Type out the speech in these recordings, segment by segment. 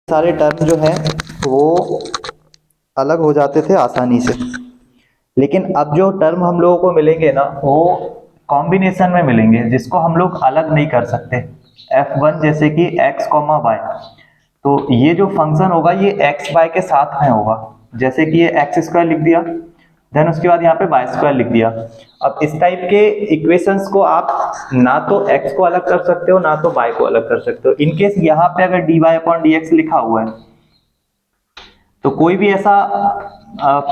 सारे टर्म जो हैं वो अलग हो जाते थे आसानी से, लेकिन अब जो टर्म हम लोगों को मिलेंगे ना वो कॉम्बिनेशन में मिलेंगे जिसको हम लोग अलग नहीं कर सकते। F1 जैसे कि x, y, तो ये जो फंक्शन होगा ये x y के साथ में होगा। जैसे कि ये एक्स स्क्वायर लिख दिया, देन उसके बाद यहाँ पे वाई स्क्वायर लिख दिया। अब इस टाइप के इक्वेशंस को आप ना तो x को अलग कर सकते हो ना तो y को अलग कर सकते हो। इनकेस यहाँ पे अगर dy अपॉन dx लिखा हुआ है तो कोई भी ऐसा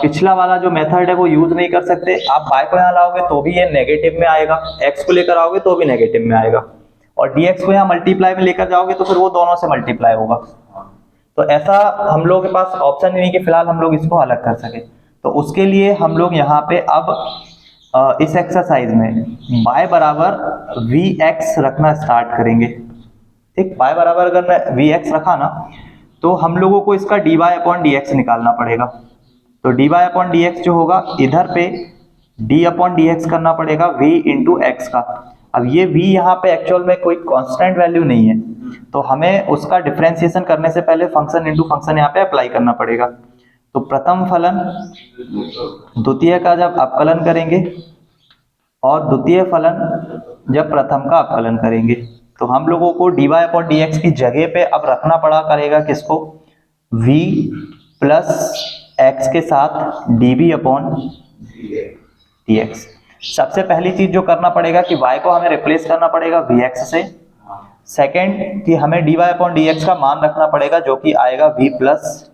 पिछला वाला जो मेथड है वो यूज नहीं कर सकते। आप y को यहाँ लाओगे तो भी ये नेगेटिव में आएगा, x को लेकर आओगे तो भी नेगेटिव में आएगा, और dx को यहाँ मल्टीप्लाई में लेकर जाओगे तो फिर वो दोनों से मल्टीप्लाई होगा। तो ऐसा हम लोग के पास ऑप्शन नहीं कि फिलहाल हम लोग इसको अलग कर सके। तो उसके लिए हम लोग यहाँ पे अब इस एक्सरसाइज में y बराबर vx रखना स्टार्ट करेंगे। ठीक, y बराबर अगर मैं vx रखा ना तो हम लोगों को इसका dy अपॉन dx निकालना पड़ेगा। तो dy अपॉन dx जो होगा इधर पे d अपॉन dx करना पड़ेगा v इंटू एक्स का। अब ये v यहाँ पे एक्चुअल में कोई कांस्टेंट वैल्यू नहीं है, तो हमें उसका डिफरेंशिएशन करने से पहले फंक्शन इंटू फंक्शन यहाँ पे अप्लाई करना पड़ेगा। तो प्रथम फलन द्वितीय का जब अवकलन करेंगे और द्वितीय फलन जब प्रथम का अवकलन करेंगे तो हम लोगों को dy अपॉन dx की जगह पे अब रखना पड़ा करेगा किसको, v प्लस एक्स के साथ dv अपॉन dx। सबसे पहली चीज जो करना पड़ेगा कि y को हमें रिप्लेस करना पड़ेगा vx से। सेकेंड कि हमें dy अपॉन dx का मान रखना पड़ेगा जो कि आएगा v plus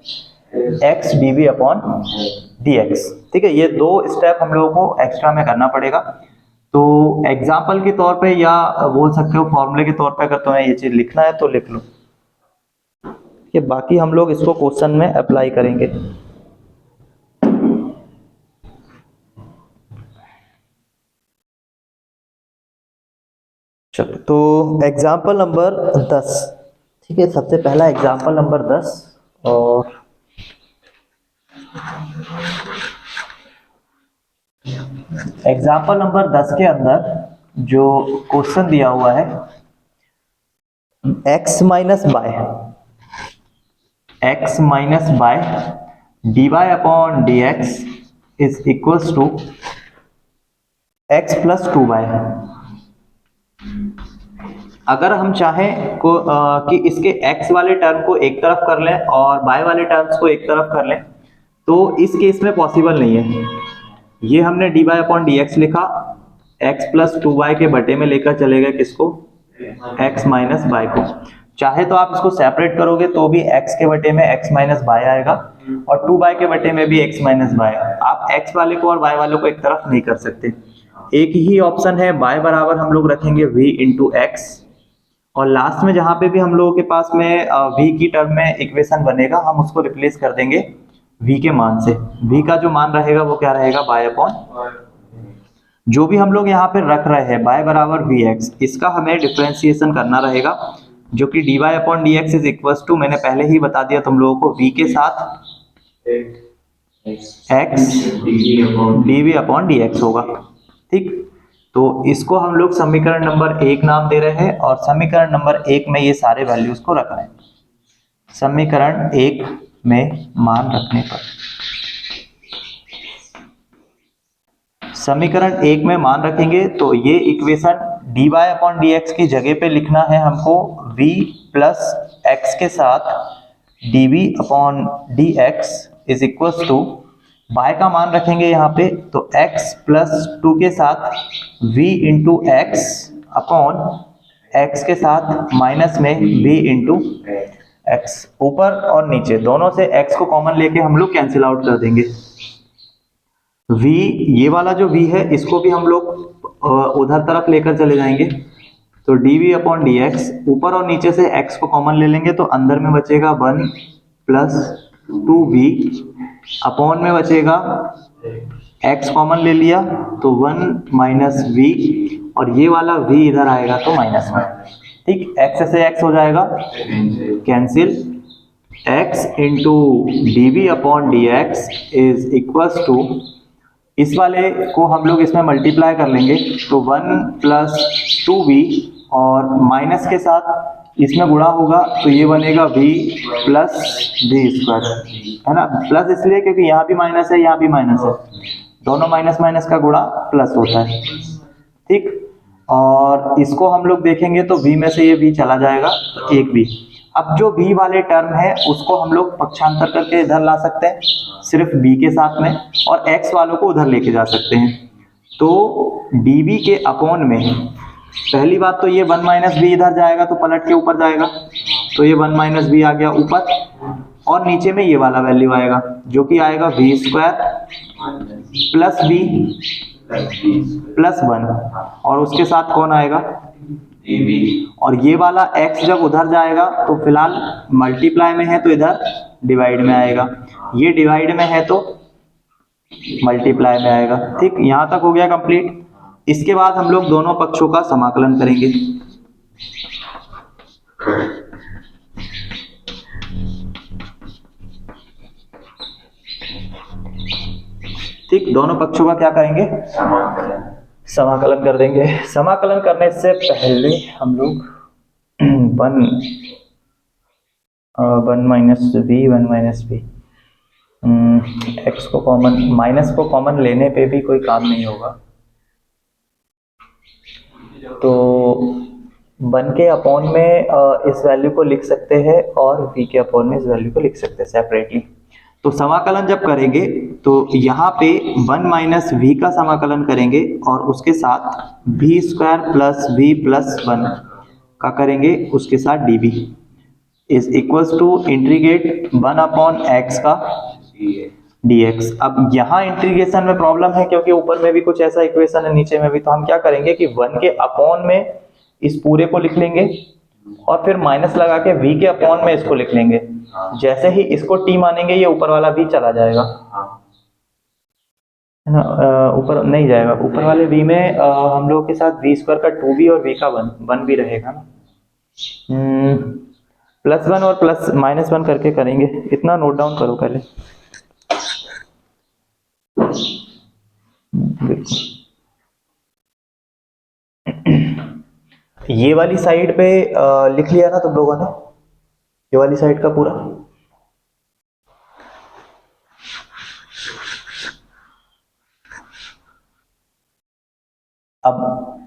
x dv upon dx। ठीक है, ये दो स्टेप हम लोगों को एक्स्ट्रा में करना पड़ेगा। तो एग्जाम्पल के तौर पे या बोल सकते हो फॉर्मूले के तौर पे अगर तुम्हें ये चीज लिखना है तो लिख लो, कि बाकी हम लोग इसको क्वेश्चन में अप्लाई करेंगे। चलो, तो एग्जाम्पल नंबर 10। ठीक है, सबसे पहला एग्जाम्पल नंबर 10 और एग्जाम्पल नंबर 10 के अंदर जो क्वेश्चन दिया हुआ है x minus by dy upon dx is equals to x plus 2y। अगर हम चाहें कि इसके x वाले टर्म को एक तरफ कर लें और y वाले टर्म्स को एक तरफ कर लें तो इस केस में पॉसिबल नहीं है। ये हमने dy अपॉन dx लिखा, x प्लस 2y के बटे में लेकर चले गए किसको, x माइनस y को। चाहे तो आप इसको सेपरेट करोगे तो भी x के बटे में x माइनस y आएगा और 2y के बटे में भी x माइनस y। आप x वाले को और y वाले को एक तरफ नहीं कर सकते। एक ही ऑप्शन है, y बराबर हम लोग रखेंगे v इंटू एक्स, और लास्ट में जहां पे भी हम लोगों के पास में v की टर्म में इक्वेशन बनेगा हम उसको रिप्लेस कर देंगे v के मान से। v का जो मान रहेगा वो क्या रहेगा, y अपॉन जो भी हम लोग यहाँ पे रख रहे हैं y बराबर vx, इसका हमें डिफरेंशिएशन करना रहेगा जो कि dy upon dx is equals to, मैंने पहले ही बता दिया तुम लोगों को, v के साथ x dv अपॉन dx होगा। ठीक, तो इसको हम लोग समीकरण नंबर 1 नाम दे रहे हैं और समीकरण नंबर 1 में ये सारे वैल्यूज को रख रहे हैं। समीकरण 1 में मान रखने पर, समीकरण 1 में मान रखेंगे तो ये इक्वेशन dy अपॉन dx की जगह पे लिखना है हमको v प्लस एक्स के साथ dv upon dx is equals to, y का मान रखेंगे यहाँ पे तो x प्लस 2 के साथ v into x upon x के साथ माइनस में v इंटू एक्स। ऊपर और नीचे दोनों से x को कॉमन लेके हम लोग कैंसिल आउट कर देंगे। v, ये वाला जो v है इसको भी हम लोग उधर तरफ लेकर चले जाएंगे तो dv अपॉन dx, ऊपर और नीचे से x को कॉमन ले लेंगे तो अंदर में बचेगा 1 प्लस 2v, अपॉन में बचेगा x कॉमन ले लिया तो 1 माइनस v, और ये वाला v इधर आएगा तो माइनस में। ठीक, x से x हो जाएगा cancel, x into dv upon dx is equals to, इस वाले को हम लोग इसमें मल्टीप्लाई कर लेंगे तो 1 प्लस 2v और माइनस के साथ इसमें गुणा होगा तो ये बनेगा v प्लस वी स्क्वायर, है ना। प्लस इसलिए क्योंकि यहाँ भी माइनस है, यहाँ भी माइनस है, दोनों माइनस माइनस का गुणा प्लस होता है, ठीक। और इसको हम लोग देखेंगे तो v में से ये v चला जाएगा तो एक v। अब जो v वाले टर्म है उसको हम लोग पक्षांतर करके इधर ला सकते हैं सिर्फ b के साथ में, और x वालों को उधर लेके जा सकते हैं। तो dv के अपॉन में पहली बात तो ये 1 माइनस बी इधर जाएगा तो पलट के ऊपर जाएगा, तो ये 1 माइनस बी आ गया ऊपर, और नीचे में ये वाला वैल्यू आएगा जो कि आएगा v square plus b plus 1, और उसके साथ कौन आएगा, और ये वाला x जब उधर जाएगा तो फिलहाल मल्टीप्लाई में है तो इधर डिवाइड में आएगा, ये डिवाइड में है तो मल्टीप्लाई में आएगा, ठीक। यहां तक हो गया कंप्लीट। इसके बाद हम लोग दोनों पक्षों का समाकलन करेंगे। ठीक, दोनों पक्षों का क्या करेंगे, समाकलन कर देंगे। समाकलन करने से पहले हम लोग वन माइनस बी एक्स को कॉमन, माइनस को कॉमन लेने पे भी कोई काम नहीं होगा, तो 1 के अपॉन में इस वैल्यू को लिख सकते हैं और v के अपॉन में इस वैल्यू को लिख सकते हैं सेपरेटली। तो समाकलन जब करेंगे तो यहाँ पे 1 माइनस वी का समाकलन करेंगे और उसके साथ v स्क्वायर प्लस v प्लस 1 का करेंगे, उसके साथ dv is equals to integrate 1 upon x का dx। अब यहाँ इंटीग्रेशन में प्रॉब्लम है क्योंकि ऊपर में भी कुछ ऐसा इक्वेशन है, नीचे में भी, तो हम क्या करेंगे कि 1 के अपॉन में इस पूरे को लिख लेंगे और फिर माइनस लगा के v के अपॉन में इसको लिख लेंगे। जैसे ही इसको t मानेंगे ये ऊपर वाला v चला जाएगा, है ना, ऊपर नहीं जाएगा, ऊपर वाले v में हम लोग के साथ v स्क्वायर का 2v और v का 1 भी रहेगा ना। प्लस 1 और प्लस माइनस 1 करके करेंगे, इतना नोट डाउन करो पहले। ये वाली साइड पे लिख लिया ना तुम लोगों ने, ये वाली साइड का पूरा। अब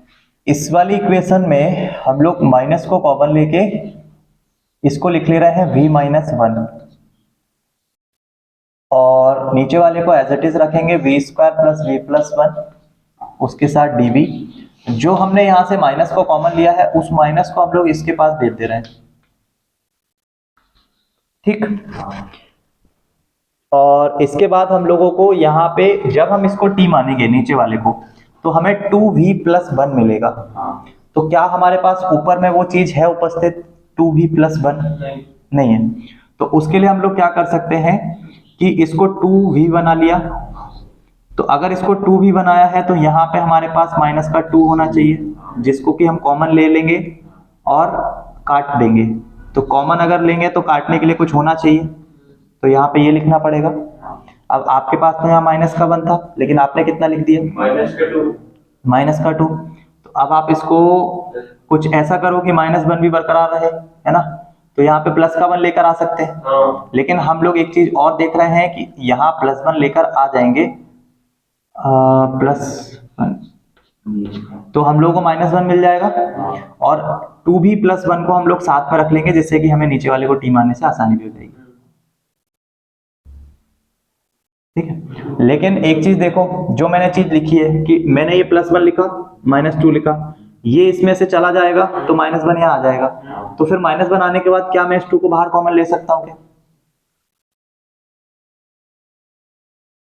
इस वाली इक्वेशन में हम लोग माइनस को कॉमन लेके इसको लिख ले रहे हैं v माइनस 1, और नीचे वाले को एज इट इज रखेंगे v स्क्वायर प्लस v प्लस 1, उसके साथ dv। जो हमने यहां से माइनस को कॉमन लिया है उस माइनस को हम लोग इसके पास भेज दे रहे हैं, ठीक। और इसके बाद हम लोगों को यहाँ पे जब हम इसको t मानेंगे नीचे वाले को तो हमें 2v प्लस 1 मिलेगा। तो क्या हमारे पास ऊपर में वो चीज है उपस्थित 2v प्लस 1? नहीं है। तो उसके लिए हम लोग क्या कर सकते हैं कि इसको 2v बना लिया, तो अगर इसको 2v बनाया है तो यहाँ पे हमारे पास माइनस का 2 होना चाहिए, जिसको कि हम कॉमन ले लेंगे और काट देंगे। तो कॉमन अगर लेंगे तो काटने के लिए कुछ होना चाहिए, तो यहाँ पे ये लिखना पड़ेगा। अब आपके पास तो यहाँ माइनस का 1 था, लेकिन आपने कितना लिख दिया, माइनस का 2। तो अब आप इसको कुछ ऐसा करो कि माइनस 1 भी बरकरार रहे, है ना। तो यहाँ पे प्लस का 1 लेकर आ सकते हैं, लेकिन हम लोग एक चीज और देख रहे हैं कि यहाँ प्लस 1 लेकर आ जाएंगे प्लस 1, तो हम लोगों को माइनस 1 मिल जाएगा, और 2v प्लस 1 को हम लोग साथ में रख लेंगे, जिससे कि हमें नीचे वाले को t मानने से आसानी भी हो जाएगी, ठीक है। लेकिन एक चीज देखो, जो मैंने चीज लिखी है कि मैंने ये प्लस 1 लिखा माइनस 2 लिखा, ये इसमें से चला जाएगा तो माइनस 1 यहाँ आ जाएगा। तो फिर माइनस 1 आने के बाद क्या मैं इस 2 को बाहर कॉमन ले सकता हूँ क्या?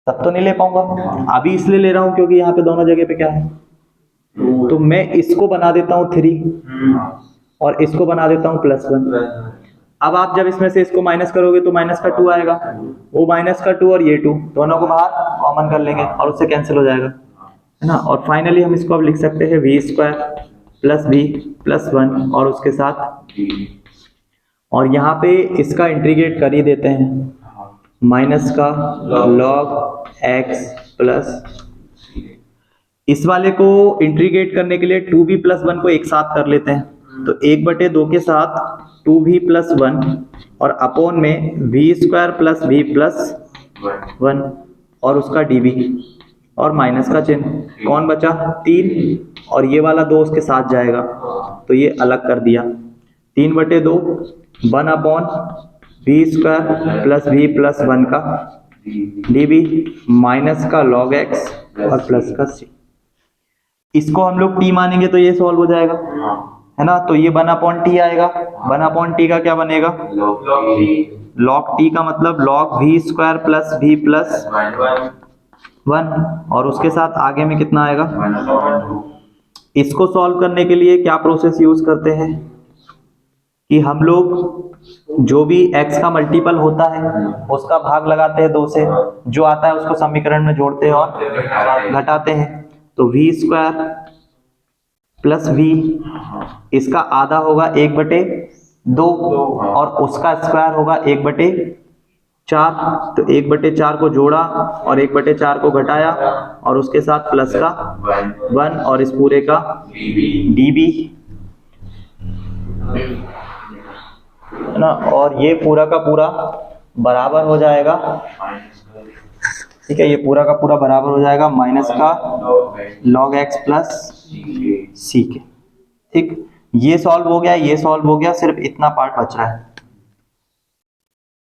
तब तो नहीं ले पाऊंगा। अभी इसलिए ले रहा हूं क्योंकि यहाँ पे दोनों जगह पे क्या है, तो मैं इसको बना देता हूँ 3 और इसको बना देता हूँ प्लस 1। अब आप जब इसमें से इसको माइनस करोगे तो माइनस का 2 आएगा, वो माइनस का 2 और ये 2 दोनों को बाहर कॉमन कर लेंगे और उससे कैंसिल हो जाएगा, है ना। और फाइनली हम इसको अब लिख सकते हैं v स्क्वायर प्लस v प्लस 1 और उसके साथ, और यहाँ पे इसका इंटीग्रेट कर ही देते हैं, माइनस का log x प्लस, इस वाले को इंटीग्रेट करने के लिए 2v प्लस 1 को एक साथ कर लेते हैं, तो 1/2 के साथ 2v+1 और अपॉन में v² + v+1 और उसका dv और माइनस का चिन्ह। कौन बचा? 3 और ये वाला 2 उसके साथ जाएगा तो ये अलग कर दिया। 3/2 1/v² + v+1 का dv माइनस का log x और प्लस का c। इसको हम लोग t मानेंगे तो ये सॉल्व हो जाएगा, है ना। तो ये 1/t आएगा। 1/t का क्या बनेगा? log t का मतलब log v² + v+1 और उसके साथ आगे में कितना आएगा? इसको सॉल्व करने के लिए क्या प्रोसेस यूज करते हैं कि हम लोग जो भी x का मल्टीपल होता है उसका भाग लगाते हैं 2 से, जो आता है उसको समीकरण में जोड़ते हैं और घटाते हैं। तो v² + v इसका आधा होगा 1/2 और उसका स्क्वायर होगा 1/4। तो 1/4 को जोड़ा और 1/4 को घटाया और उसके साथ प्लस का 1 और इस पूरे का dv, है ना। और ये पूरा का पूरा बराबर हो जाएगा, ठीक है, ये पूरा का पूरा बराबर हो जाएगा माइनस का log x + c के। ठीक, ये सॉल्व हो गया, ये सॉल्व हो गया, सिर्फ इतना पार्ट बच रहा है।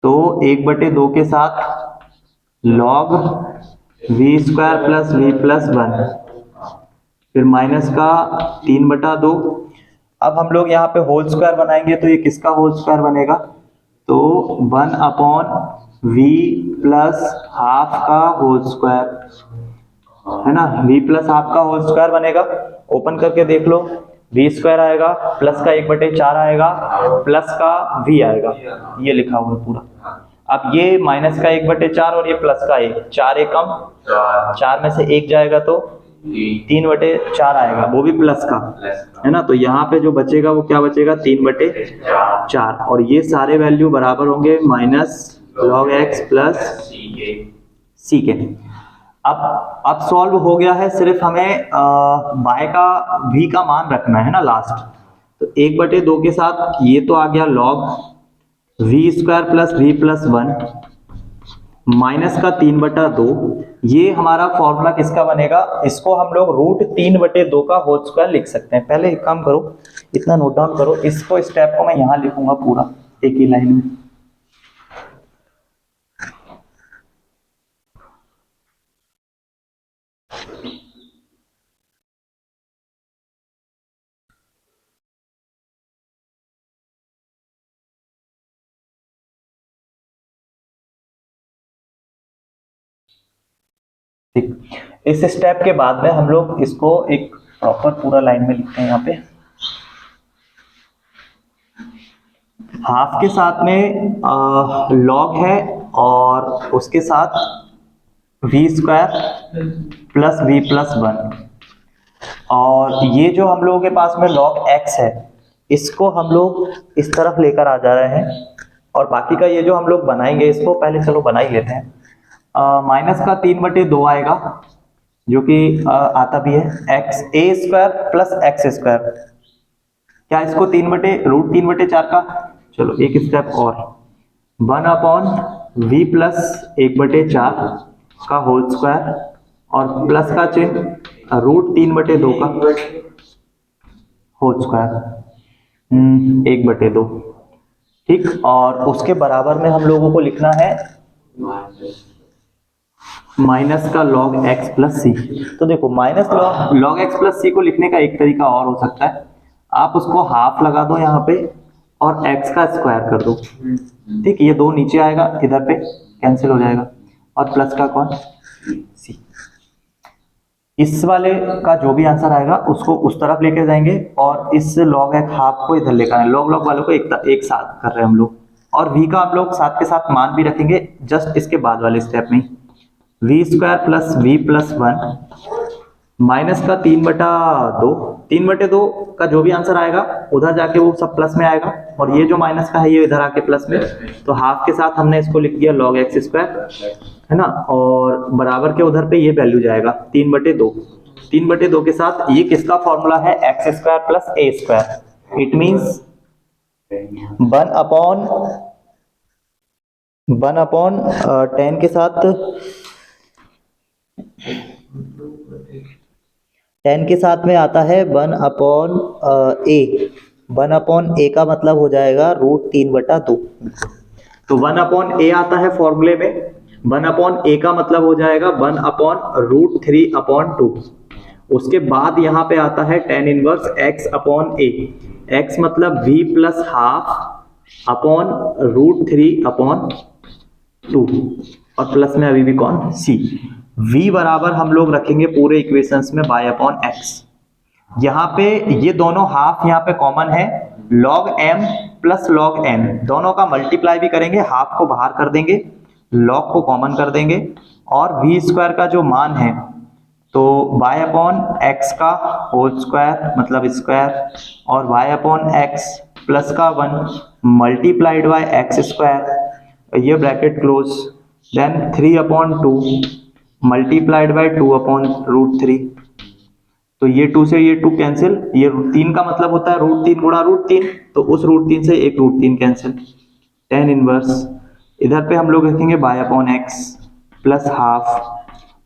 तो 1/2 के साथ log v² + v+1 फिर माइनस का 3/2। अब हम लोग यहाँ पे होल स्क्वायर बनाएंगे तो ये किसका होल स्क्वायर बनेगा? तो 1/v + ½ का होल स्क्वायर, है ना। v + ½ का होल स्क्वायर बनेगा। ओपन करके देख लो, v² आएगा प्लस का 1/4 आएगा प्लस का v आएगा, ये लिखा हुआ है पूरा। अब ये माइनस का 1/4 और ये प्लस का 1, 4 1 कम 4 में से 1 जाएगा तो 3/4 आएगा, वो भी प्लस का, है ना। तो यहाँ पे जो बचेगा वो क्या बचेगा? 3/4 और ये सारे वैल्यू बराबर होंगे माइनस log x + c के। अब सॉल्व हो गया है, सिर्फ हमें बाय का v का मान रखना है ना लास्ट। तो 1/2 के साथ ये तो आ गया log v² + v+1 माइनस का 3/2। ये हमारा फॉर्मूला किसका बनेगा? इसको हम लोग √3/2 का होल स्क्वायर लिख सकते हैं। पहले एक काम करो, इतना नोट डाउन करो, इसको स्टेप को मैं यहाँ लिखूंगा पूरा एक ही लाइन में। ठीक, इस स्टेप के बाद में हम लोग इसको एक प्रॉपर पूरा लाइन में लिखते हैं। यहाँ पे हाफ के साथ में log है और उसके साथ v² + v+1 और ये जो हम लोगों के पास में log x है इसको हम लोग इस तरफ लेकर आ जा रहे हैं और बाकी का ये जो हम लोग बनाएंगे इसको पहले चलो बना ही लेते हैं। माइनस का 3/2 आएगा जो कि आता भी है a² + x²। क्या इसको √3/4 का, चलो एक स्टेप और, 1/v + 1/4 का होल स्क्वायर और प्लस का चिन्ह √3/2 का होल स्क्वायर 1/2। ठीक, और उसके बराबर में हम लोगों को लिखना है माइनस का log x + c। तो देखो माइनस log x + c को लिखने का एक तरीका और हो सकता है, आप उसको हाफ लगा दो यहाँ पे और x का स्क्वायर कर दो। ठीक, ये 2 नीचे आएगा, इधर पे कैंसिल हो जाएगा और प्लस का कौन c। इस वाले का जो भी आंसर आएगा उसको उस तरफ लेके जाएंगे और इस log x हाफ को इधर लेकर आएंगे। लॉग वालों को एक साथ कर रहे हैं हम लोग और v का हम लोग साथ के साथ मान भी रखेंगे जस्ट इसके बाद वाले स्टेप में। v² + v+1 माइनस का 3/2, 3/2 का जो भी आंसर आएगा उधर जाके वो सब प्लस में आएगा और ये जो माइनस का है ये इधर आके प्लस में। तो हाफ के साथ हमने इसको लिख दिया log x², है ना, और बराबर के उधर पे ये वैल्यू जाएगा 3/2। 3/2 के साथ ये किसका फॉर्मूला है? x² + a²। इट मीन्स 1/10 के साथ 10 के साथ में आता है 1/a। 1/a का मतलब हो जाएगा √3/2। तो 1/a आता है फॉर्मूले में, 1/a का मतलब हो जाएगा 1/√3/2। उसके बाद यहाँ पे आता है tan इनवर्स x/a। x मतलब v प्लस हाफ अपॉन √3/2 और प्लस में अभी भी कौन c। v बराबर हम लोग रखेंगे पूरे इक्वेशंस में y/x। यहाँ पे ये दोनों हाफ यहाँ पे कॉमन है, log m plus log n दोनों का मल्टीप्लाई भी करेंगे, हाफ को बाहर कर देंगे, log को कॉमन कर देंगे और v स्क्वायर का जो मान है तो y/x का होल स्क्वायर मतलब स्क्वायर और y/x प्लस का 1 मल्टीप्लाइड बाय एक्स स्क्वायर, ये bracket close, then 3/2 multiplied by 2/√3। तो ये 2 से ये 2 कैंसिल, ये √3 का मतलब होता है √3 गुणा √3, तो उस √3 से एक √3 कैंसिल। tan इनवर्स इधर पे हम लोग रखेंगे y/x प्लस हाफ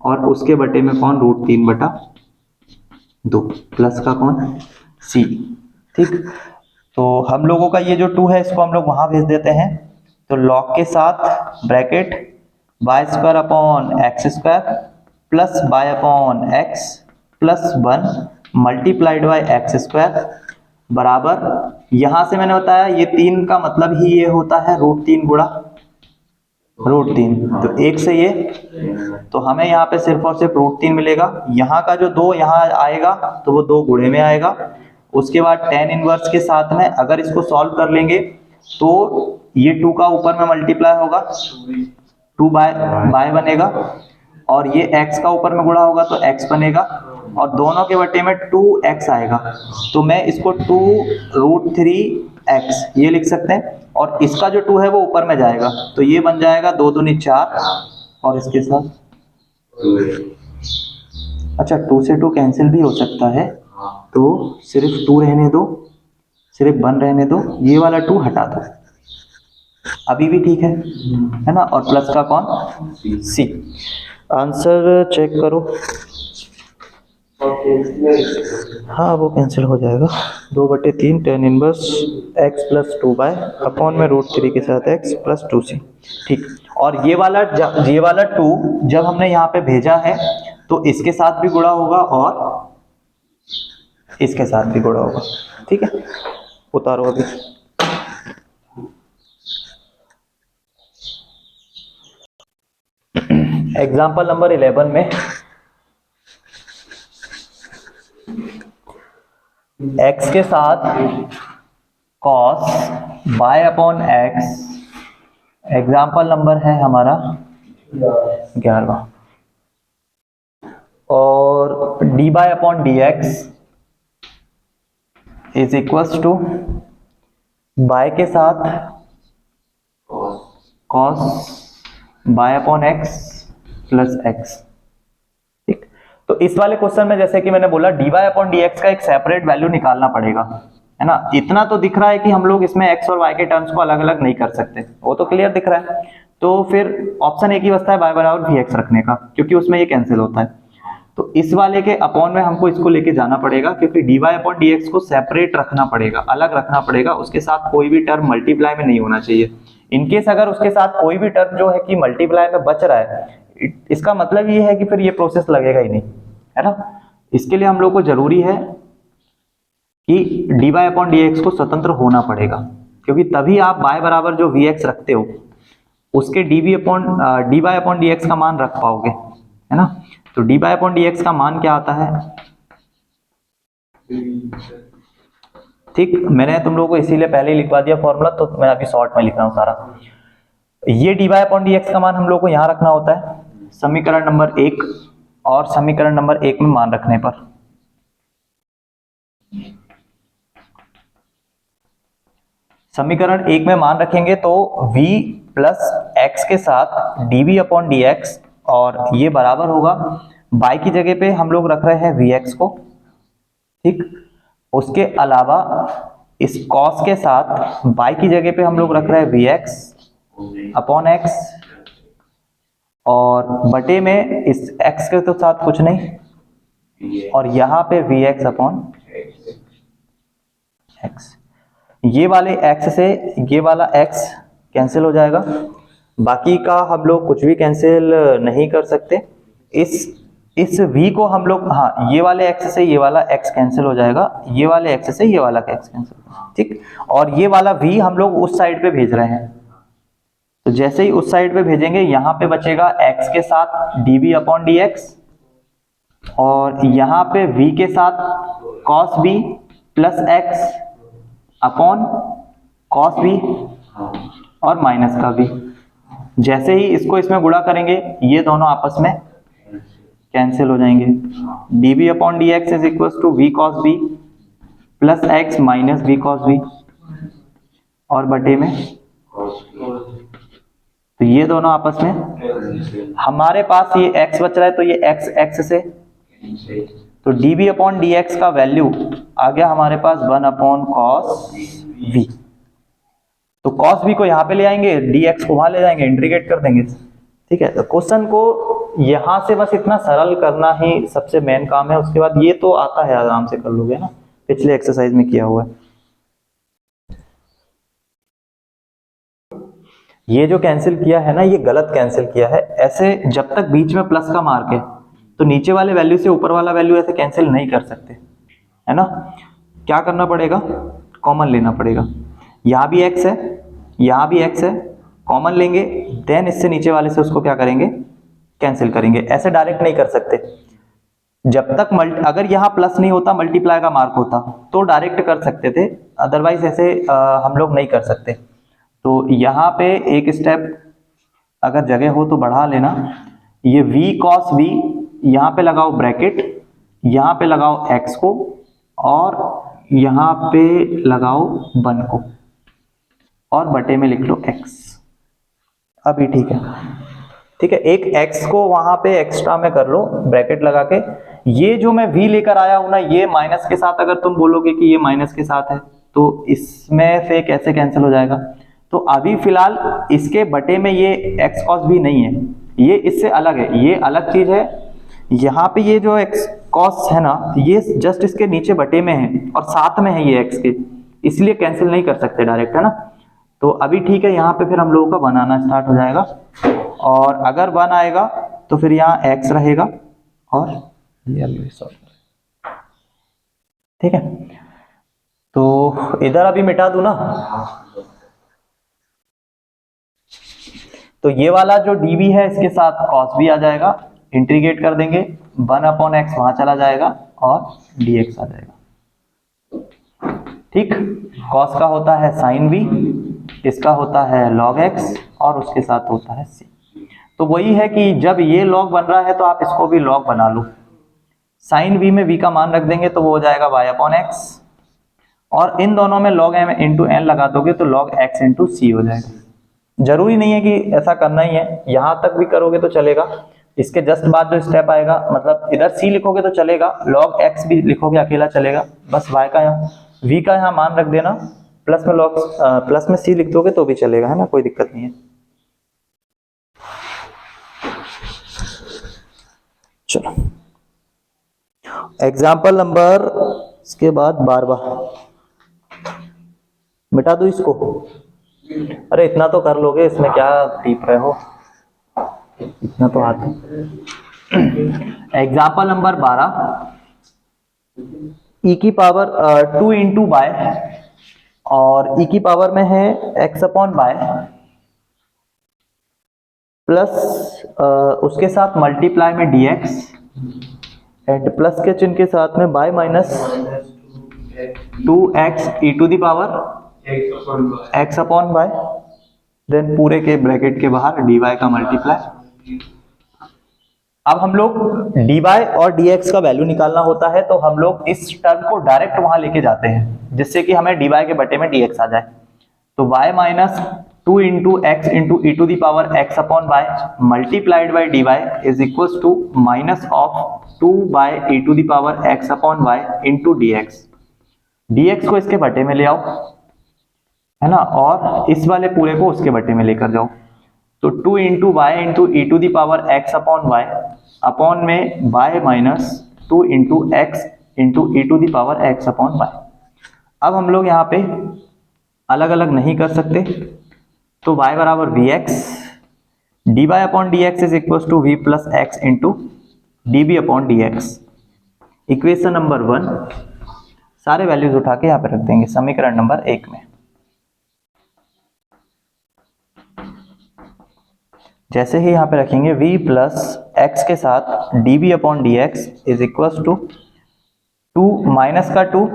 और उसके बटे में कौन √3/2 प्लस का कौन c। ठीक, तो हम लोगों का ये जो 2 है इसको हम लोग वहां भेज देते हैं, तो log के साथ bracket y² plus y/x plus 1 multiplied by x square बराबर, यहां से मैंने बताया ये 3 का मतलब ही ये होता है √3 गुणा √3, तो 1 से ये, तो हमें यहाँ पे सिर्फ और सिर्फ √3 मिलेगा। यहाँ का जो 2 यहाँ आएगा तो वो 2 गुणे में आएगा। उसके बाद tan इनवर्स के साथ में अगर इसको सॉल्व कर लेंगे तो ये 2 का ऊपर में मल्टीप्लाई होगा, 2 बाय बनेगा और ये x का ऊपर में गुणा होगा तो x बनेगा और दोनों के बटे में 2x आएगा, तो मैं इसको 2√3x ये लिख सकते हैं और इसका जो 2 है वो ऊपर में जाएगा, तो ये बन जाएगा 2 दूनी 4 और इसके साथ अच्छा 2 से 2 कैंसिल भी हो सकता है, तो सिर्फ 2 रहने दो, सिर्फ 1 रहने दो, ये वाला 2 हटा दो, अभी भी ठीक है ना। और प्लस का कौन c। आंसर चेक करो, हाँ वो कैंसिल हो जाएगा, 2/3 tan इनवर्स x प्लस 2/अपॉन में √3 के साथ x प्लस 2c। ठीक, और ये वाला 2 जब हमने यहाँ पे भेजा है तो इसके साथ भी गुणा होगा और इसके साथ भी गुणा होगा। ठीक है, उतारो अभी। एग्जाम्पल नंबर 11 में x के साथ cos y/x, एग्जाम्पल नंबर है हमारा 11, और dy/dx is equals to y के साथ cos y/x प्लस x। ठीक, तो इस वाले क्वेश्चन में जैसे कि मैंने बोला dy/dx का एक सेपरेट वैल्यू निकालना पड़ेगा, है ना। इतना तो दिख रहा है कि हम लोग इसमें x और y के टर्म्स को अलग अलग नहीं कर सकते, वो तो क्लियर दिख रहा है, तो फिर ऑप्शन एक ही बचता है y बराबर vx रखने का, क्योंकि उसमें ये कैंसिल होता है। तो इस वाले के अपॉन में हमको इसको लेके जाना पड़ेगा, क्योंकि dy/dx को सेपरेट रखना पड़ेगा, अलग रखना पड़ेगा, उसके साथ कोई भी टर्म मल्टीप्लाई में नहीं होना चाहिए। इनकेस अगर उसके साथ कोई भी टर्म जो है कि मल्टीप्लाई में बच रहा है, इसका मतलब ये है कि फिर ये प्रोसेस लगेगा ही नहीं, है ना। इसके लिए हम लोग को जरूरी है कि dy/dx को स्वतंत्र होना पड़ेगा, क्योंकि तभी आप y बराबर जो vx रखते हो उसके dy/dx का मान रख पाओगे, है ना। तो dy/dx का मान क्या आता है, ठीक, मैंने तुम लोगों को इसीलिए पहले ही लिखवा दिया फॉर्मूला, तो मैं अभी शॉर्ट में लिख रहा हूं सारा। ये dy/dx का मान हम लोग को यहां रखना होता है समीकरण नंबर 1 और समीकरण नंबर 1 में मान रखने पर। समीकरण 1 में मान रखेंगे तो v प्लस x के साथ dv/dx और ये बराबर होगा y की जगह पे हम लोग रख रहे हैं vx को। ठीक, उसके अलावा इस cos के साथ y की जगह पे हम लोग रख रहे हैं vx अपॉन x, और बटे में इस x के तो साथ कुछ नहीं, और यहाँ पे vx अपॉन x। ये वाले x से ये वाला x कैंसिल हो जाएगा, बाकी का हम लोग कुछ भी कैंसिल नहीं कर सकते। इस v को हम लोग, हाँ, ये वाले x से ये वाला x कैंसिल हो जाएगा, ये वाले x से ये वाला x कैंसिल, ठीक। और ये वाला v हम लोग उस साइड पे भेज रहे हैं, तो जैसे ही उस साइड पे भेजेंगे यहाँ पे बचेगा x के साथ dv अपॉन dx, और यहाँ पे v के साथ cos v plus x upon cos v और माइनस का v। जैसे ही इसको इसमें गुणा करेंगे ये दोनों आपस में कैंसिल हो जाएंगे। dv upon dx is equal to v cos v plus x minus v cos v, और बटे में, तो ये दोनों आपस में, हमारे पास ये x बच रहा है तो ये x से, तो dv अपॉन dx का वैल्यू आ गया हमारे पास 1 अपॉन cos v। तो cos v को यहाँ पे ले आएंगे, dx को वहां ले जाएंगे, इंटीग्रेट कर देंगे, ठीक है। तो क्वेश्चन को यहां से बस इतना सरल करना ही सबसे मेन काम है, उसके बाद ये तो आता है, आराम से कर लोगे ना, पिछले एक्सरसाइज में किया हुआ है। ये जो कैंसिल किया है ना, ये गलत कैंसिल किया है। ऐसे जब तक बीच में प्लस का मार्क है तो नीचे वाले वैल्यू से ऊपर वाला वैल्यू ऐसे कैंसिल नहीं कर सकते, है ना। क्या करना पड़ेगा, कॉमन लेना पड़ेगा। यहाँ भी x है, यहाँ भी x है, कॉमन लेंगे, देन इससे नीचे वाले से उसको क्या करेंगे, कैंसिल करेंगे। ऐसे डायरेक्ट नहीं कर सकते, जब तक अगर यहाँ प्लस नहीं होता, मल्टीप्लाई का मार्क होता तो डायरेक्ट कर सकते थे, अदरवाइज ऐसे हम लोग नहीं कर सकते। तो यहाँ पे एक स्टेप अगर जगह हो तो बढ़ा लेना। ये v cos v, यहाँ पे लगाओ ब्रैकेट, यहाँ पे लगाओ x को, और यहाँ पे लगाओ 1 को, और बटे में लिख लो x। अभी ठीक है, ठीक है। एक x को वहां पे एक्स्ट्रा में कर लो ब्रैकेट लगा के। ये जो मैं v लेकर आया हूं ना, ये माइनस के साथ, अगर तुम बोलोगे कि ये माइनस के साथ है तो इसमें से कैसे कैंसिल हो जाएगा। तो अभी फिलहाल इसके बटे में ये x cos v नहीं है, ये इससे अलग है, ये अलग चीज है। यहाँ पे ये जो x cos है ना, ये जस्ट इसके नीचे बटे में है और साथ में है ये x के, इसलिए कैंसिल नहीं कर सकते डायरेक्ट, है ना। तो अभी ठीक है, यहाँ पे फिर हम लोगों का 1 आना स्टार्ट हो जाएगा, और अगर 1 आएगा तो फिर यहाँ x रहेगा, और ठीक है। तो इधर अभी मिटा दूं ना, तो ये वाला जो dv है इसके साथ cos v आ जाएगा, इंटीग्रेट कर देंगे, 1 अपॉन x वहां चला जाएगा और dx आ जाएगा, ठीक। cos का होता है sin v, इसका होता है log x, और उसके साथ होता है c। तो वही है कि जब ये log बन रहा है तो आप इसको भी log बना लो। sin v में v का मान रख देंगे तो वो हो जाएगा y अपॉन x, और इन दोनों में log m इंटू n लगा दोगे तो log x इंटू c हो जाएगा। जरूरी नहीं है कि ऐसा करना ही है, यहां तक भी करोगे तो चलेगा। इसके जस्ट बाद जो स्टेप आएगा, मतलब इधर c लिखोगे तो चलेगा, log x भी लिखोगे अकेला चलेगा, बस y का यहाँ v का यहाँ मान रख देना, प्लस में प्लस में c लिख दोगे तो भी चलेगा, है ना, कोई दिक्कत नहीं है। चलो एग्जाम्पल नंबर, इसके बाद 12वां, मिटा दो इसको। अरे इतना तो कर लोगे, इसमें क्या टीप रहे हो, इतना तो आता है। एग्जाम्पल नंबर 12, e की पावर 2 इंटू बाय, और e की पावर में है x अपॉन बाय, प्लस उसके साथ मल्टीप्लाई में dx, एंड प्लस के चिन्ह के साथ में by minus 2x e to the power x upon by, then पूरे के ब्रैकेट के बाहर dy का मल्टीप्लाई। अब हम लोग dy और dx का वैल्यू निकालना होता है, तो हम लोग इस टर्म को डायरेक्ट वहां लेके जाते हैं, जिससे कि हमें dy के बटे में dx आ जाए। तो y minus 2 into x into e to the power x upon by multiplied by dy is equal to minus of 2 by e to the power x upon by into dx। dx को इसके बटे में ले आओ, है ना, और इस वाले पूरे को उसके बटे में लेकर जाओ। तो 2 into y into e to the power x upon y upon में y minus 2 into x into e to the power x upon y. अब हम लोग यहाँ पे अलग अलग नहीं कर सकते, तो y बराबर v x d y upon d x is equal to v plus x into d b upon d x. Equation number 1 सारे वैल्यूज उठा के यहाँ पे रख देंगे समीकरण नंबर 1 में। जैसे ही यहाँ पे रखेंगे v प्लस एक्स के साथ d b upon d x is equal to 2 minus का 2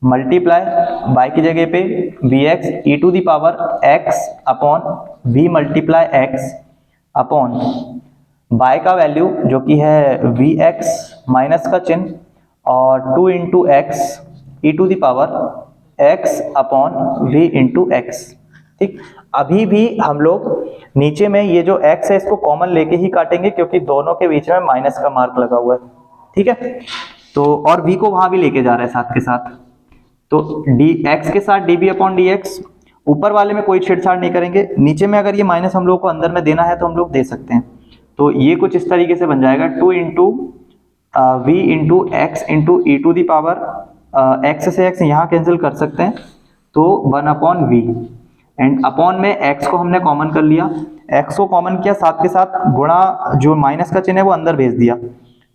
मल्टीप्लाई बाई की जगह पे v x e to the power x upon v multiply x upon by का वैल्यू जो कि है वी एक्स माइनस का चिन्ह और 2 into x e to the power x upon v into x. ठीक, अभी भी हम लोग नीचे में ये जो x है इसको कॉमन लेके ही काटेंगे क्योंकि दोनों के बीच में माइनस का मार्क लगा हुआ है। ठीक है, तो और v को वहां भी लेके जा रहा है साथ के साथ, तो x के साथ db अपॉन dx। ऊपर वाले में कोई छेड़छाड़ नहीं करेंगे, नीचे में अगर ये माइनस हम लोग को अंदर में देना है तो हम लोग दे सकते हैं। तो ये कुछ इस तरीके से बन जाएगा 2 into v into x into e to the power x से x यहाँ कैंसिल कर सकते हैं तो 1 अपॉन वी एंड अपॉन में x को हमने कॉमन कर लिया, x को कॉमन किया साथ के साथ गुणा जो माइनस का चिन्ह है वो अंदर भेज दिया,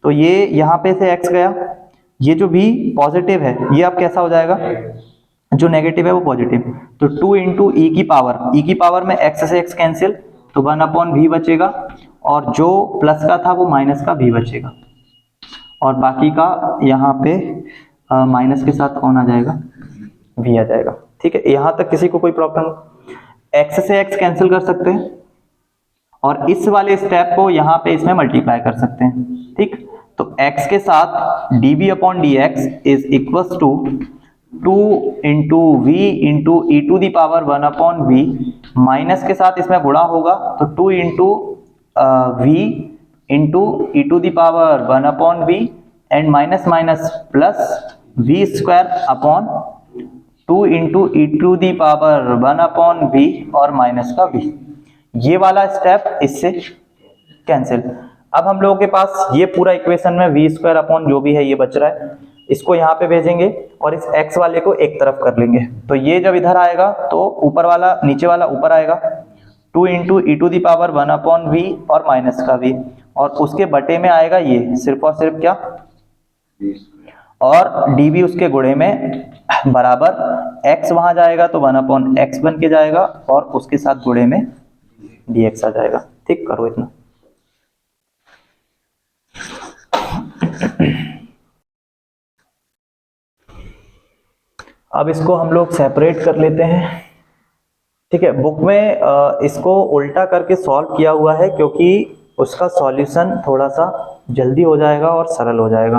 तो ये यहाँ पे से x गया, ये जो v पॉजिटिव है ये अब कैसा हो जाएगा, जो नेगेटिव है वो पॉजिटिव। तो 2 इंटू ई की पावर में x से x कैंसिल तो 1 अपॉन वी बचेगा और जो प्लस का था वो माइनस का v बचेगा और बाकी का यहाँ पे माइनस के साथ कौन आ जाएगा, v आ जाएगा। ठीक है, यहाँ तक किसी को कोई प्रॉब्लम, x से x कैंसिल कर सकते हैं और इस वाले स्टेप को यहाँ पे इसमें मल्टीप्लाई कर सकते हैं। ठीक, तो x के साथ db upon dx is equal to 2 into v into e to the power 1 upon v, minus के साथ इसमें गुणा होगा तो 2 into v into e to the power 1 upon v and minus minus plus v square upon 2 into e to the power 1 upon v और minus का v। ये वाला स्टेप इससे कैंसिल। अब हम लोगों के पास ये पूरा इक्वेशन में वी स्क्वायर अपॉन जो भी है ये बच रहा है, इसको यहाँ पे भेजेंगे और इस x वाले को एक तरफ कर लेंगे, तो ये जब इधर आएगा तो ऊपर वाला नीचे वाला ऊपर आएगा 2 into e to the power 1 upon v और माइनस का v और उसके बटे में आएगा ये सिर्फ और सिर्फ क्या, और db उसके गुणे में बराबर x वहां जाएगा तो 1 अपॉन एक्स बन के जाएगा और उसके साथ गुणे में dx आ जाएगा। ठीक, करो इतना। अब इसको हम लोग सेपरेट कर लेते हैं। ठीक है, बुक में इसको उल्टा करके सॉल्व किया हुआ है क्योंकि उसका सॉल्यूशन थोड़ा सा जल्दी हो जाएगा और सरल हो जाएगा,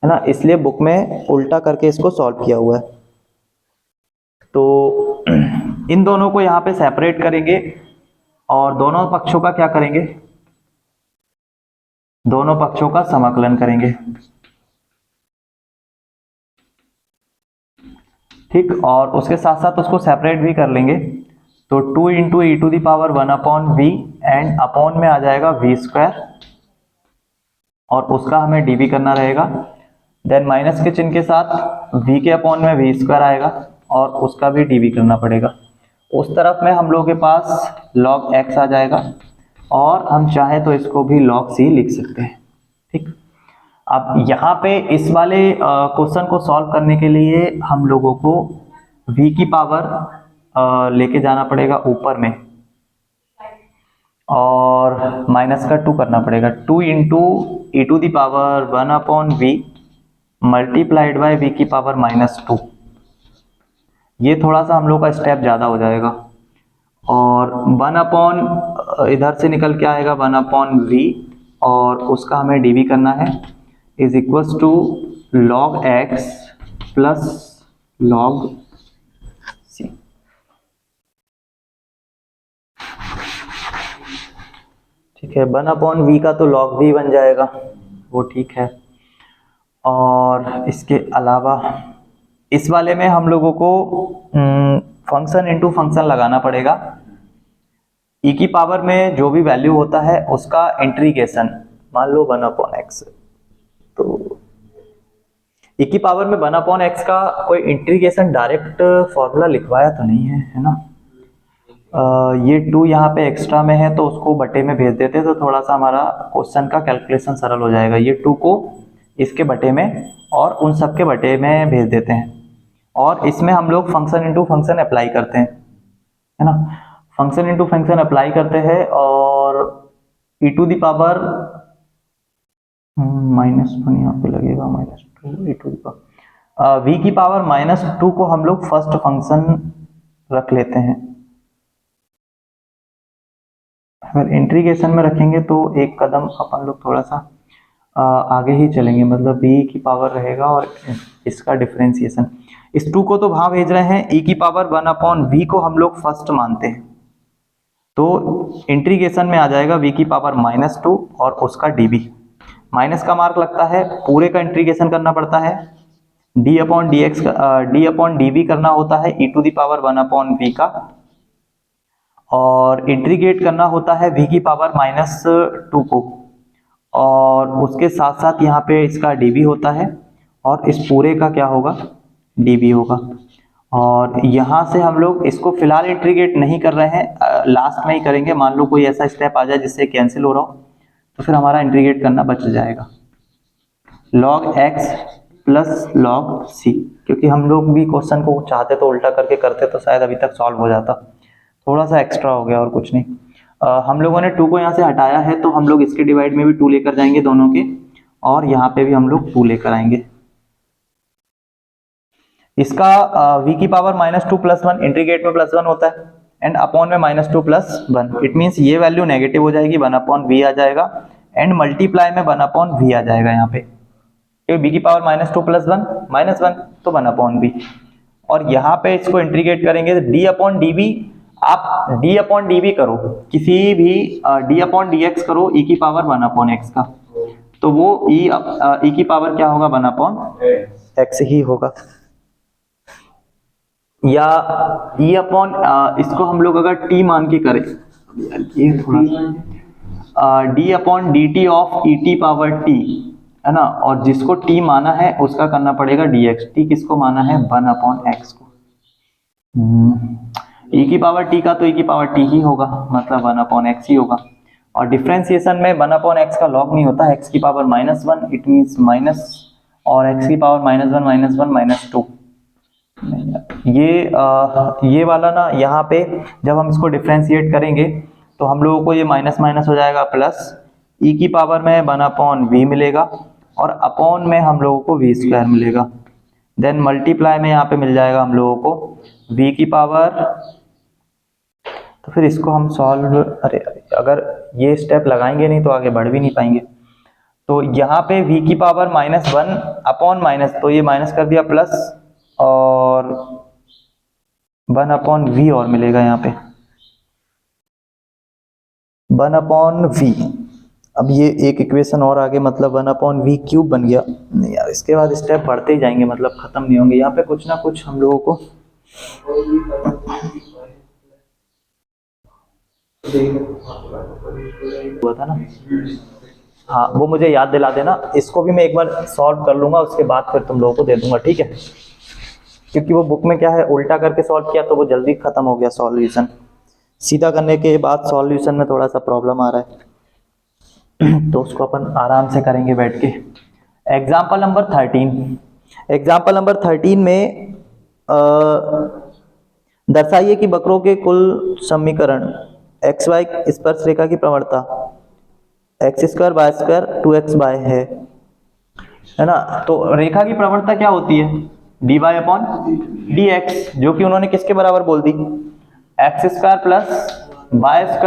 है ना, इसलिए बुक में उल्टा करके इसको सॉल्व किया हुआ है। तो इन दोनों को यहाँ पे सेपरेट करेंगे और दोनों पक्षों का क्या करेंगे, दोनों पक्षों का समाकलन करेंगे। ठीक, और उसके साथ साथ उसको सेपरेट भी कर लेंगे, तो 2 into e to the power 1 upon v and upon में आ जाएगा वी स्क्वायर और उसका हमें डीवी करना रहेगा, देन माइनस के चिन्ह के साथ v के अपॉन में वी स्क्वायर आएगा और उसका भी डीवी करना पड़ेगा। उस तरफ में हम लोगों के पास log x आ जाएगा और हम चाहे तो इसको भी log c लिख सकते हैं। ठीक, अब यहाँ पे इस वाले क्वेश्चन को सॉल्व करने के लिए हम लोगों को v की पावर लेके जाना पड़ेगा ऊपर में और माइनस का 2 करना पड़ेगा, 2 into e to the power 1 upon v multiplied by v की पावर -2। ये थोड़ा सा हम लोग का स्टेप ज़्यादा हो जाएगा और 1 अपॉन इधर से निकल के आएगा 1 अपॉन वी और उसका हमें डीवी करना है is equals to log x प्लस log c। ठीक है, 1 अपॉन वी का तो log v बन जाएगा, वो ठीक है। और इसके अलावा इस वाले में हम लोगों को फंक्शन इनटू फंक्शन लगाना पड़ेगा। e की पावर में जो भी वैल्यू होता है उसका इंटीग्रेशन, मान लो 1/x, तो e की पावर में 1/x का कोई इंटीग्रेशन डायरेक्ट फॉर्मूला लिखवाया तो नहीं है ना। ये 2 यहाँ पे एक्स्ट्रा में है तो उसको बटे में भेज देते तो थोड़ा सा हमारा क्वेश्चन का कैलकुलेशन सरल हो जाएगा। ये 2 को इसके बटे में और उन सब के बटे में भेज देते हैं, और इसमें हम लोग फंक्शन इनटू फंक्शन अप्लाई करते हैं, है ना। फंक्शन इनटू फंक्शन अप्लाई करते हैं और e टू द पावर -1 यहाँ पे लगेगा, -2 e to the power v की पावर -2 को हम लोग फर्स्ट फंक्शन रख लेते हैं। अगर इंटीग्रेशन में रखेंगे तो एक कदम अपन लोग थोड़ा सा आगे ही चलेंगे, मतलब b की पावर रहेगा और इसका डिफरेंशिएशन। इस 2 को तो वहां भेज रहे हैं, e की पावर 1/v को हम लोग फर्स्ट मानते हैं, तो इंटीग्रेशन में आ जाएगा v की पावर -2 और उसका dv। माइनस का मार्क लगता है, पूरे का इंटीग्रेशन करना पड़ता है, d/dv करना होता है e to the power 1/v का, और इंटीग्रेट करना होता है v की पावर -2 को, और उसके साथ साथ यहाँ पे इसका dv होता है और इस पूरे का क्या होगा, dv होगा। और यहाँ से हम लोग इसको फिलहाल इंटीग्रेट नहीं कर रहे हैं, लास्ट में ही करेंगे। मान लो कोई ऐसा स्टेप आ जाए जिससे कैंसिल हो रहा हो तो फिर हमारा इंटीग्रेट करना बच जाएगा। log x प्लस log c, क्योंकि हम लोग भी क्वेश्चन को चाहते तो उल्टा करके करते तो शायद अभी तक सॉल्व हो जाता, थोड़ा सा एक्स्ट्रा हो गया और कुछ नहीं। हम लोगों ने 2 को यहाँ से हटाया है तो हम लोग इसके डिवाइड में भी 2 लेकर जाएंगे दोनों के, और यहाँ पे भी हम लोग 2 लेकर आएंगे। इसका v की पावर -2 + 1, इंटीग्रेट में +1 होता है एंड अपॉन में -2 + 1, इट मीन्स ये वैल्यू नेगेटिव हो जाएगी, 1/v आ जाएगा एंड मल्टीप्लाई में 1/v आ जाएगा यहाँ पे, क्योंकि b की पावर -2 + 1 -1 तो 1/v, और यहाँ पे इसको इंटीग्रेट करेंगे तो d/dv, आप d/dv करो, किसी भी d/dx करो e की पावर 1/x का, तो वो e की पावर क्या होगा, 1/x ही होगा। या इसको हम लोग अगर t मान के करें, ये थोड़ा d/dt ऑफ e की पावर t, है ना, और जिसको t माना है उसका करना पड़ेगा dx, t किसको माना है, 1/x को। e की पावर t का तो e की पावर t ही होगा, मतलब 1/x ही होगा, और डिफरेंशिएशन में 1/x का लॉग नहीं होता, x की पावर -1 इट मींस माइनस, और x की पावर -1 -2। ये वाला ना, यहाँ पे जब हम इसको डिफरेंशिएट करेंगे तो हम लोगों को ये माइनस माइनस हो जाएगा, प्लस e की पावर में 1/v मिलेगा और अपॉन में हम लोगों को v² मिलेगा, देन मल्टीप्लाई में यहाँ पे मिल जाएगा हम लोगों को v की पावर। तो फिर इसको हम सॉल्व, अरे अगर ये स्टेप लगाएंगे नहीं तो आगे बढ़ भी नहीं पाएंगे। तो यहाँ पे v की पावर -1 अपॉन माइनस, तो ये माइनस कर दिया प्लस, और 1/v और मिलेगा यहाँ पे 1/v। अब ये एक इक्वेशन और आगे, मतलब 1/v³ बन गया। नहीं यार, इसके बाद स्टेप बढ़ते ही जाएंगे, मतलब खत्म नहीं होंगे, यहाँ पे कुछ ना कुछ हम लोगों को हुआ था ना। हाँ, वो मुझे याद दिला देना, इसको भी मैं एक बार सॉल्व कर लूंगा, उसके बाद फिर तुम लोगों को दे दूंगा, ठीक है। क्योंकि वो बुक में क्या है, उल्टा करके सॉल्व किया तो वो जल्दी खत्म हो गया सॉल्यूशन, सीधा करने के बाद सॉल्यूशन में थोड़ा सा प्रॉब्लम आ रहा है तो उसको अपन आराम से करेंगे बैठ के। एग्जाम्पल नंबर 13 में दर्शाइए कि वक्रों के कुल समीकरण xy स्पर्शरेखा की प्रवणता x² y² 2x है ना। तो रेखा की प्रवणता क्या होती है, dy/dx, जो कि उन्होंने किसके बराबर बोल दी, x² + y²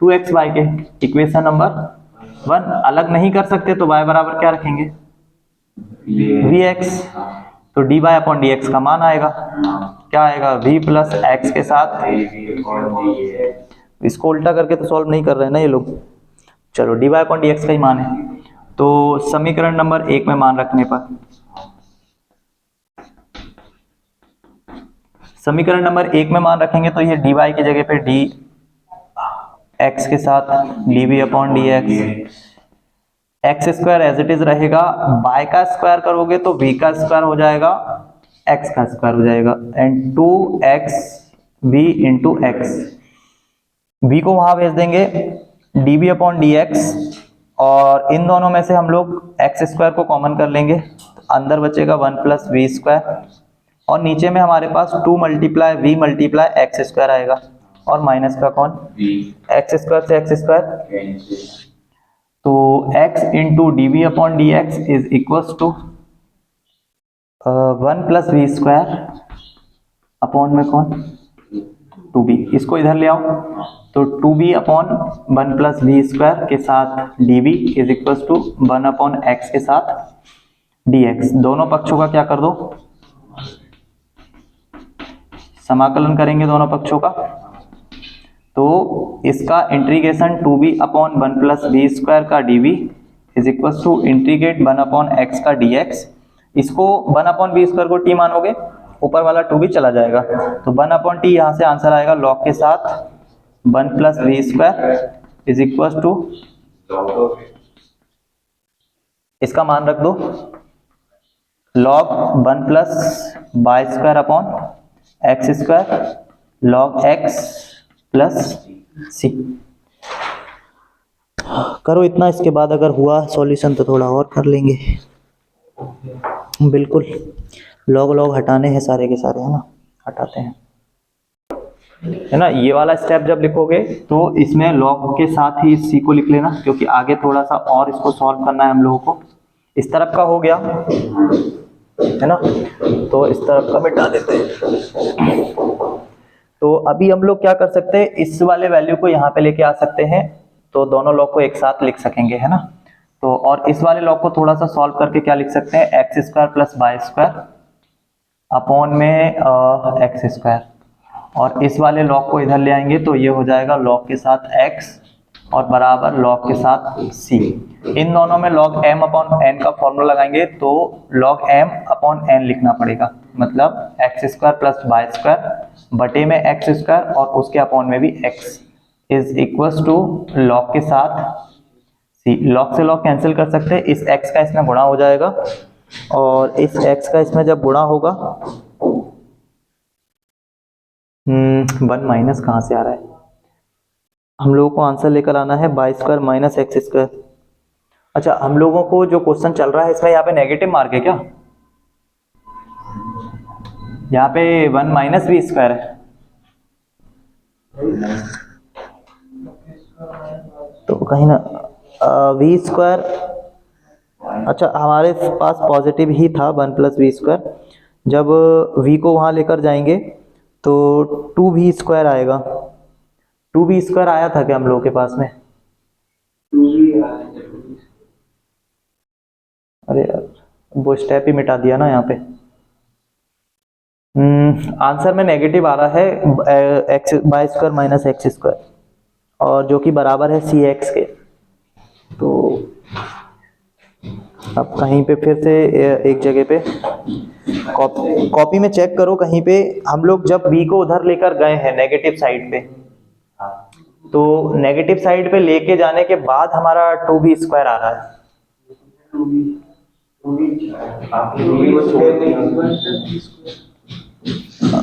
2xy के। इक्वेशन नंबर 1 अलग नहीं कर सकते तो y बराबर क्या रखेंगे, vx, तो dy/dx का मान आएगा, क्या आएगा, v + x के साथ, इसको उल्टा करके तो सॉल्व नहीं कर रहे हैं ना ये लोग, चलो dy/dx का ही मान है। तो समीकरण नंबर 1 में मान रखने पर समीकरण नंबर 1 में मान रखेंगे तो ये dy की जगह पे डी एक्स के साथ dv अपॉन d x square as it is रहेगा, बाय का स्क्वायर करोगे तो v का स्क्वायर हो जाएगा, x का स्क्वायर हो जाएगा, and 2x v into x, v को वहां भेज देंगे dv अपॉन dx, और इन दोनों में से हम लोग एक्स स्क्वायर को कॉमन कर लेंगे, अंदर बचेगा 1 प्लस वी स्क्वायर, और नीचे में हमारे पास 2 multiply v multiply x square आएगा, और माइनस का कौन एक्स स्क्वायर से एक्स स्क्वायर, तो x into d v upon d x is equals to 1 plus v square upon में कौन 2b, इसको इधर ले आओ तो 2b upon 1 plus v square के साथ dv is equals to 1 upon x के साथ dx, दोनों पक्षों का क्या कर दो, समाकलन करेंगे दोनों पक्षों का, तो इसका integration 2b upon 1 plus v square का dv is equals to integrate 1 upon x का dx, इसको 1 अपॉन वी स्क्वायर को t मानोगे, ऊपर वाला 2b चला जाएगा, तो 1 अपॉन t यहाँ से आंसर आएगा log के साथ 1 plus v square is equals to, इसका मान रख दो log 1 plus by square upon x square log x plus c, करो इतना, इसके बाद अगर हुआ सॉल्यूशन तो थोड़ा और कर लेंगे, बिल्कुल लॉग लॉग हटाने हैं सारे के सारे, है ना, हटाते हैं, है ना। ये वाला स्टेप जब लिखोगे तो इसमें लॉग के साथ ही सी को लिख लेना, क्योंकि आगे थोड़ा सा और इसको सॉल्व करना है हम लोगों को। इस तरफ का हो गया, है ना, तो इस तरफ का मिटा देते हैं। तो अभी हम लोग क्या कर सकते हैं, इस वाले वैल्यू को यहाँ पे लेके आ सकते हैं, तो दोनों लॉग को एक साथ लिख सकेंगे, है ना। तो और इस वाले लॉग को थोड़ा सा सॉल्व करके क्या लिख सकते हैं, x square plus y square upon में एक्स स्क्वायर, और इस वाले लॉग को इधर ले आएंगे तो ये हो जाएगा लॉग के साथ x और बराबर लॉग के साथ c। इन दोनों में log m अपॉन n का फॉर्मूला लगाएंगे तो log m अपॉन n लिखना पड़ेगा, मतलब x square plus y square बटे में एक्स स्क्वायर और उसके अपॉन में भी x is equals to log के साथ c। log से log कैंसिल कर सकते हैं, इस x का इसमें गुणा हो जाएगा और इस x का इसमें जब गुणा होगा, 1 माइनस कहाँ से आ रहा है, हम लोगों को आंसर लेकर आना है y square minus x square. अच्छा, हम लोगों को जो क्वेश्चन चल रहा है इसमें यहाँ पे नेगेटिव मार्क है क्या, यहाँ पे 1 माइनस वी स्क्वायर है, तो कहीं ना वी स्क्वायर, अच्छा हमारे पास पॉजिटिव ही था 1 प्लस वी स्क्वायर, जब v को वहां लेकर जाएंगे तो 2v स्क्वायर आएगा। 2v स्क्वायर आया था क्या हम लोगों के पास में, अरे यार वो स्टेप ही मिटा दिया ना यहाँ पे। आंसर में नेगेटिव आ रहा है x y square minus x square, और जो कि बराबर है सी एक्स के। तो अब कहीं पे फिर से एक जगह पे कॉपी में चेक करो, कहीं पे हम लोग जब v को उधर लेकर गए हैं नेगेटिव साइड पे, तो नेगेटिव साइड पे लेके जाने के बाद हमारा 2v स्क्वायर आ रहा है।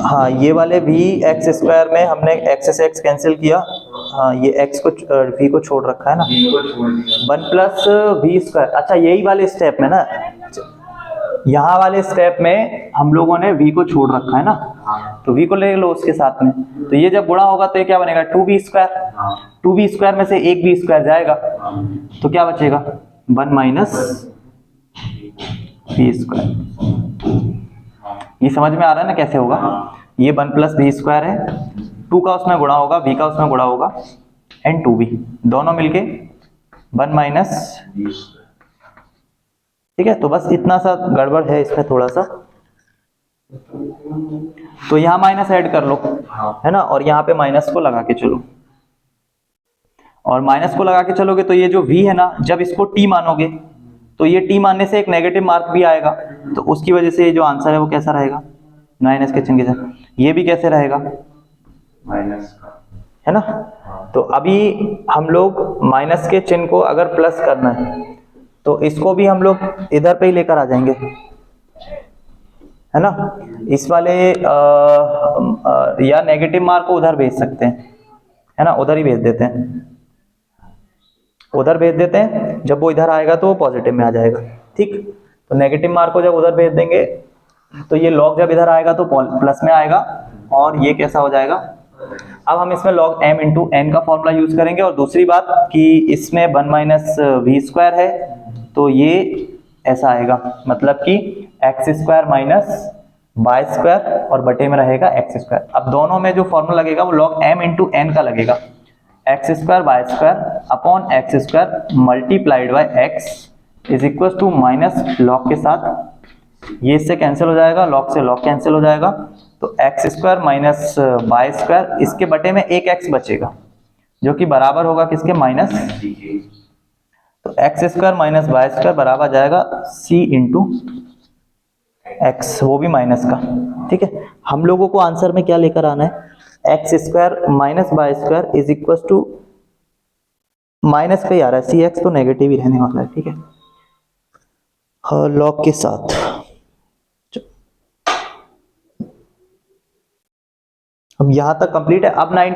हाँ, ये वाले v एक्स स्क्वायर में हमने x से x कैंसिल किया, हाँ ये x को v को छोड़ रखा है ना, 1 प्लस वी स्क्वायर। अच्छा यही वाले स्टेप में ना, यहाँ वाले स्टेप में हम लोगों ने v को छोड़ रखा है ना, तो v को ले लो उसके साथ में, तो ये जब गुणा होगा तो ये क्या बनेगा 2v स्क्वायर, 2v स्क्वायर में से एक v स्क्वायर जाएगा तो क्या बचेगा 1 माइनस वी स्क्वायर। ये समझ में आ रहा है ना कैसे होगा, ये 1 प्लस वी स्क्वायर है, 2 का उसमें गुणा होगा, v का उसमें गुणा होगा, एंड 2v दोनों मिलके 1 माइनस, ठीक है। तो बस इतना सा गड़बड़ है इसमें थोड़ा सा, तो यहाँ माइनस ऐड कर लो, है ना, और यहाँ पे माइनस को लगा के चलो, और माइनस को लगा के चलोगे तो ये जो v है ना, जब इसको t मानोगे तो ये t मानने से एक नेगेटिव मार्क भी आएगा, तो उसकी वजह से जो आंसर है वो कैसा रहेगा माइनस के चिन्ह के साथ। ये भी कैसे रहेगा, माइनस का, है ना। तो अभी हम लोग माइनस के चिन्ह को अगर प्लस करना है तो इसको भी हम लोग इधर पे ही लेकर आ जाएंगे, है ना। इस वाले या नेगेटिव मार्क को उधर भेज सकते हैं, है ना, उधर ही भेज देते हैं, उधर भेज देते हैं। जब वो इधर आएगा तो वो पॉजिटिव में आ जाएगा, ठीक। तो नेगेटिव मार्क को जब उधर भेज देंगे तो ये लॉग जब इधर आएगा तो प्लस में आएगा, और ये कैसा हो जाएगा। अब हम इसमें log m इंटू एन का फॉर्मूला यूज करेंगे। और दूसरी बात कि इसमें 1 माइनस वी स्क्वायर है, तो ये ऐसा आएगा, मतलब कि x square minus y square और बटे में रहेगा एक्स स्क्वायर। अब दोनों में जो फॉर्मूला लगेगा वो log m इंटू एन का लगेगा, x square y square upon x square multiplied by x is equal to minus log के साथ, ये इससे कैंसिल हो जाएगा, लॉग से लॉग कैंसिल हो जाएगा, तो x square minus y square, इसके बटे में एक एक्स बचेगा जो कि बराबर होगा किसके, माइनस। तो x square minus y square बराबर आ जाएगा सी इंटू एक्स, वो भी माइनस का, ठीक है। हम लोगों को आंसर में क्या लेकर आना है, x square minus y square is equal to minus का ही आ रहा है, सी एक्स तो नेगेटिव ही रहने वाला है, ठीक है, लॉग के साथ। अब यहां तक कंप्लीट है। अब 9